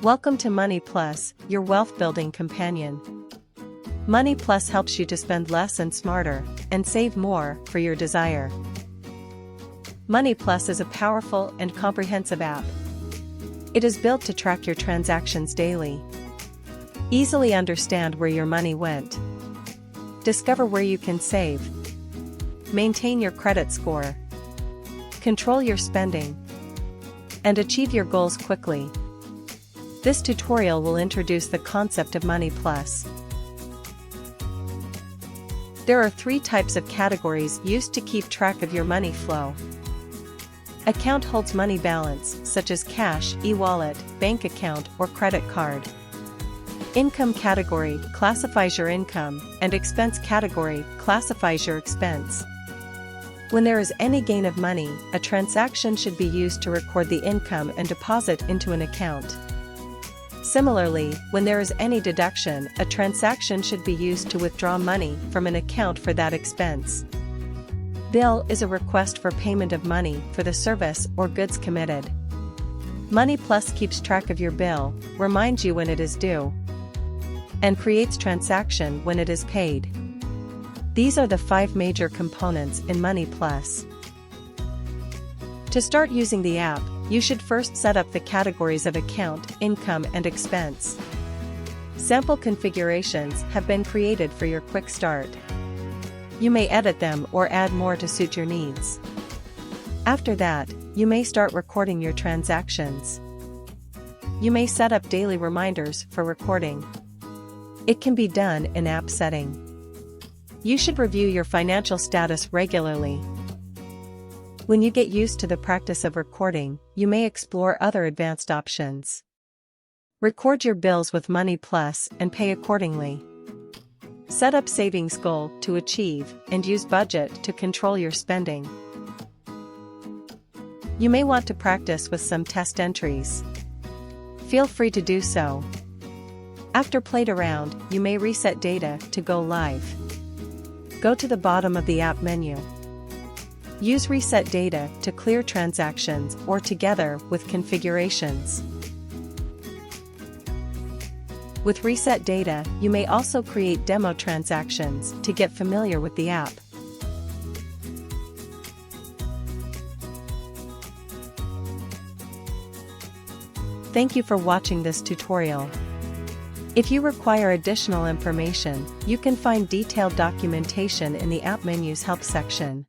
Welcome to Money Plus, your wealth-building companion. Money Plus helps you to spend less and smarter, and save more for your desire. Money Plus is a powerful and comprehensive app. It is built to track your transactions daily. Easily understand where your money went. Discover where you can save. Maintain your credit score. Control your spending. And achieve your goals quickly. This tutorial will introduce the concept of Money Plus. There are 3 types of categories used to keep track of your money flow. Account holds money balance, such as cash, e-wallet, bank account, or credit card. Income category classifies your income, and expense category classifies your expense. When there is any gain of money, a transaction should be used to record the income and deposit into an account. Similarly, when there is any deduction, a transaction should be used to withdraw money from an account for that expense. Bill is a request for payment of money for the service or goods committed. Money Plus keeps track of your bill, reminds you when it is due, and creates transaction when it is paid. These are the 5 major components in Money Plus. To start using the app, you should first set up the categories of account, income, and expense. Sample configurations have been created for your quick start. You may edit them or add more to suit your needs. After that, you may start recording your transactions. You may set up daily reminders for recording. It can be done in app setting. You should review your financial status regularly. When you get used to the practice of recording, you may explore other advanced options. Record your bills with Money Plus and pay accordingly. Set up savings goal to achieve and use budget to control your spending. You may want to practice with some test entries. Feel free to do so. After played around, you may reset data to go live. Go to the bottom of the app menu. Use Reset Data to clear transactions or together with configurations. With Reset Data, you may also create demo transactions to get familiar with the app. Thank you for watching this tutorial. If you require additional information, you can find detailed documentation in the app menu's help section.